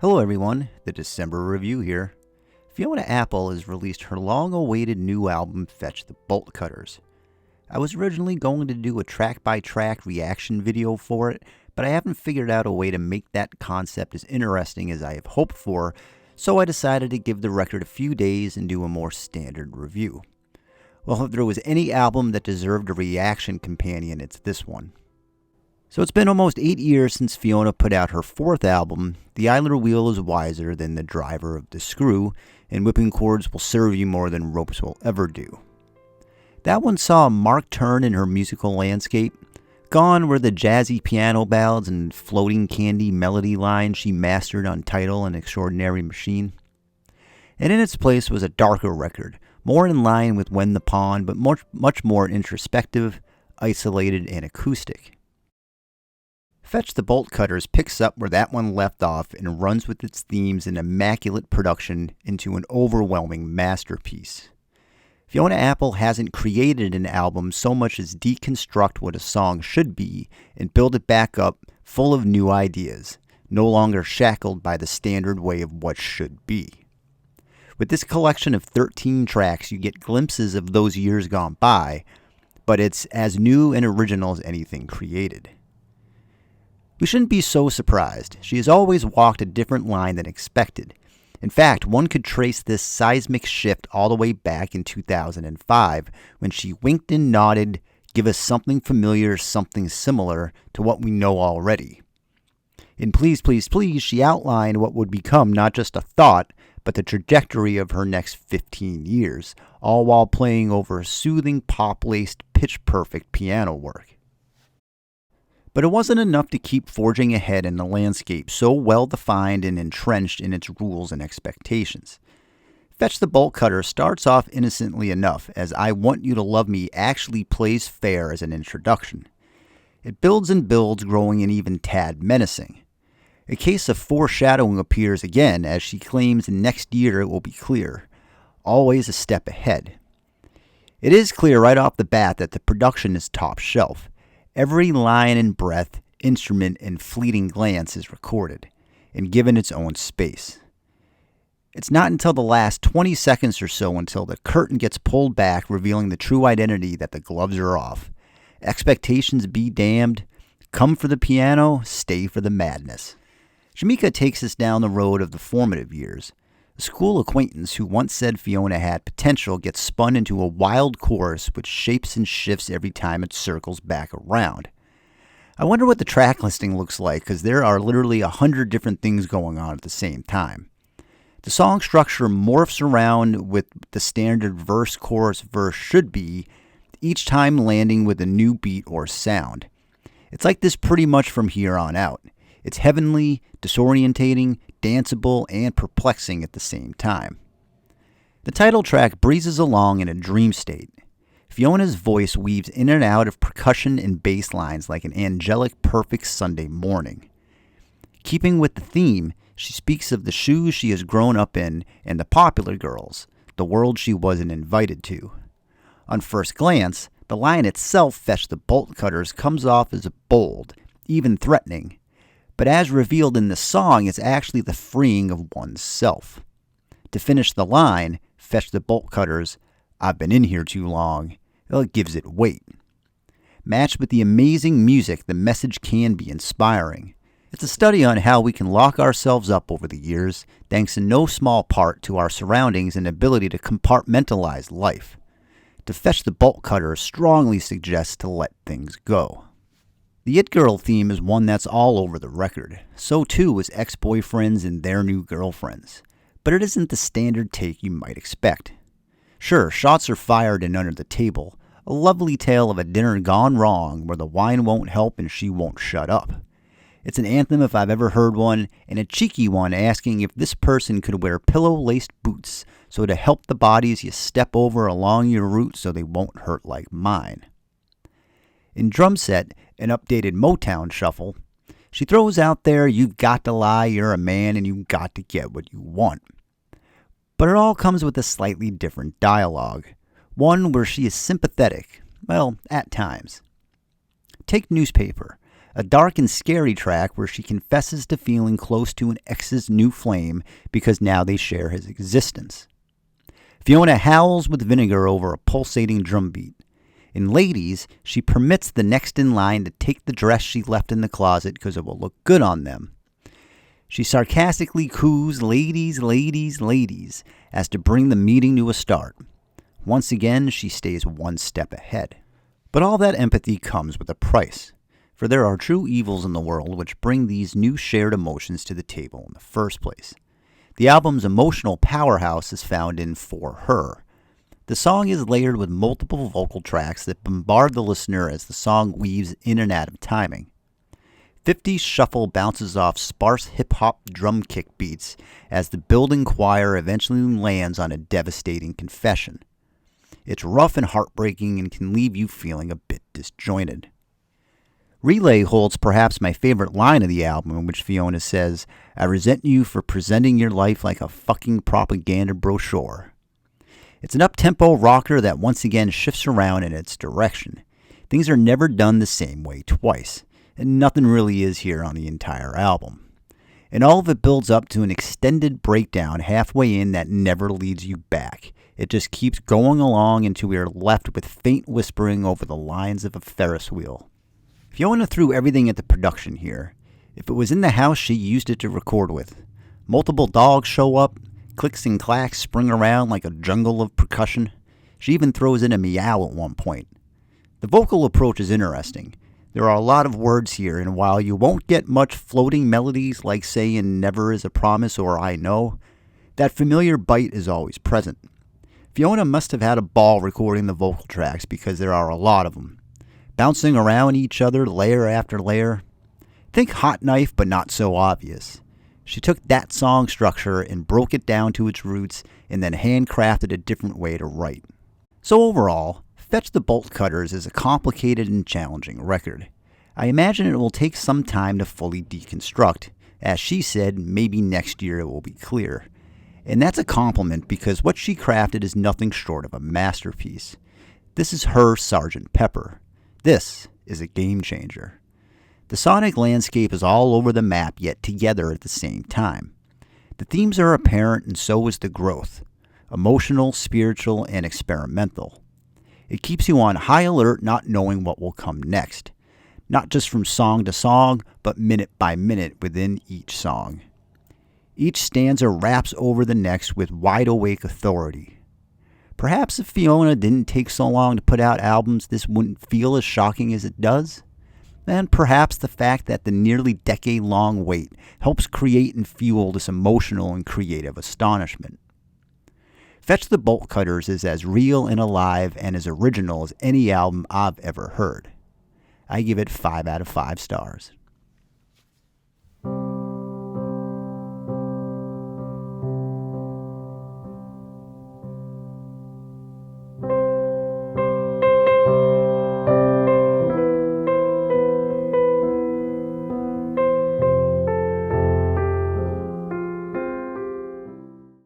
Hello everyone, the December review here. Fiona Apple has released her long-awaited new album, Fetch the Bolt Cutters. I was originally going to do a track-by-track reaction video for it, but I haven't figured out a way to make that concept as interesting as I have hoped for, so I decided to give the record a few days and do a more standard review. Well, if there was any album that deserved a reaction companion, it's this one. So it's been almost 8 years since Fiona put out her fourth album, The Idler Wheel is Wiser Than the Driver of the Screw, and Whipping Cords Will Serve You More Than Ropes Will Ever Do. That one saw a marked turn in her musical landscape. Gone were the jazzy piano ballads and floating candy melody lines she mastered on Tidal and Extraordinary Machine. And in its place was a darker record, more in line with When the Pond, but much more introspective, isolated, and acoustic. Fetch the Bolt Cutters picks up where that one left off and runs with its themes and immaculate production into an overwhelming masterpiece. Fiona Apple hasn't created an album so much as deconstruct what a song should be and build it back up full of new ideas, no longer shackled by the standard way of what should be. With this collection of 13 tracks, you get glimpses of those years gone by, but it's as new and original as anything created. We shouldn't be so surprised. She has always walked a different line than expected. In fact, one could trace this seismic shift all the way back in 2005 when she winked and nodded, give us something familiar, something similar to what we know already. In Please, Please, Please, she outlined what would become not just a thought, but the trajectory of her next 15 years, all while playing over soothing pop-laced, pitch-perfect piano work. But it wasn't enough to keep forging ahead in a landscape so well-defined and entrenched in its rules and expectations. Fetch the Bolt Cutter starts off innocently enough, as I Want You to Love Me actually plays fair as an introduction. It builds and builds, growing an even tad menacing. A case of foreshadowing appears again, as she claims next year it will be clear. Always a step ahead. It is clear right off the bat that the production is top shelf. Every line and breath, instrument, and fleeting glance is recorded, and given its own space. It's not until the last 20 seconds or so until the curtain gets pulled back, revealing the true identity, that the gloves are off. Expectations be damned. Come for the piano, stay for the madness. Jamika takes us down the road of the formative years. A school acquaintance who once said Fiona had potential gets spun into a wild chorus which shapes and shifts every time it circles back around. I wonder what the track listing looks like, because there are literally 100 different things going on at the same time. The song structure morphs around with the standard verse-chorus-verse should be, each time landing with a new beat or sound. It's like this pretty much from here on out. It's heavenly, disorientating, danceable, and perplexing at the same time. The title track breezes along in a dream state. Fiona's voice weaves in and out of percussion and bass lines like an angelic, perfect Sunday morning. Keeping with the theme, she speaks of the shoes she has grown up in and the popular girls, the world she wasn't invited to. On first glance, the line itself, Fetch the Bolt Cutters, comes off as bold, even threatening. But as revealed in the song, it's actually the freeing of one's self. To finish the line, Fetch the Bolt Cutters, I've been in here too long, it gives it weight. Matched with the amazing music, the message can be inspiring. It's a study on how we can lock ourselves up over the years, thanks in no small part to our surroundings and ability to compartmentalize life. To fetch the bolt cutter strongly suggests to let things go. The It Girl theme is one that's all over the record. So too is ex-boyfriends and their new girlfriends. But it isn't the standard take you might expect. Sure, shots are fired and under the table. A lovely tale of a dinner gone wrong where the wine won't help and she won't shut up. It's an anthem if I've ever heard one, and a cheeky one asking if this person could wear pillow-laced boots so to help the bodies you step over along your route so they won't hurt like mine. In drum set, an updated Motown shuffle, she throws out there, you've got to lie, you're a man, and you've got to get what you want. But it all comes with a slightly different dialogue, one where she is sympathetic, well, at times. Take Newspaper, a dark and scary track where she confesses to feeling close to an ex's new flame because now they share his existence. Fiona howls with vinegar over a pulsating drum beat. In Ladies, she permits the next in line to take the dress she left in the closet because it will look good on them. She sarcastically coos ladies, ladies, ladies as to bring the meeting to a start. Once again, she stays one step ahead. But all that empathy comes with a price, for there are true evils in the world which bring these new shared emotions to the table in the first place. The album's emotional powerhouse is found in For Her. The song is layered with multiple vocal tracks that bombard the listener as the song weaves in and out of timing. 50s Shuffle bounces off sparse hip-hop drum kick beats as the building choir eventually lands on a devastating confession. It's rough and heartbreaking and can leave you feeling a bit disjointed. Relay holds perhaps my favorite line of the album, in which Fiona says, "I resent you for presenting your life like a fucking propaganda brochure." It's an up-tempo rocker that once again shifts around in its direction. Things are never done the same way twice, and nothing really is here on the entire album. And all of it builds up to an extended breakdown halfway in that never leads you back. It just keeps going along until we are left with faint whispering over the lines of a Ferris wheel. Fiona threw everything at the production here. If it was in the house, she used it to record with. Multiple dogs show up, clicks and clacks spring around like a jungle of percussion. She even throws in a meow at one point. The vocal approach is interesting. There are a lot of words here, and while you won't get much floating melodies like saying "never is a promise" or "I know," that familiar bite is always present. Fiona must have had a ball recording the vocal tracks because there are a lot of them, bouncing around each other layer after layer. Think Hot Knife, but not so obvious. She took that song structure and broke it down to its roots and then handcrafted a different way to write. So overall, Fetch the Bolt Cutters is a complicated and challenging record. I imagine it will take some time to fully deconstruct. As she said, maybe next year it will be clear. And that's a compliment because what she crafted is nothing short of a masterpiece. This is her Sgt. Pepper. This is a game changer. The sonic landscape is all over the map, yet together at the same time. The themes are apparent, and so is the growth. Emotional, spiritual, and experimental. It keeps you on high alert, not knowing what will come next. Not just from song to song, but minute by minute within each song. Each stanza raps over the next with wide-awake authority. Perhaps if Fiona didn't take so long to put out albums, this wouldn't feel as shocking as it does. And perhaps the fact that the nearly decade-long wait helps create and fuel this emotional and creative astonishment. Fetch the Bolt Cutters is as real and alive and as original as any album I've ever heard. I give it 5 out of 5 stars.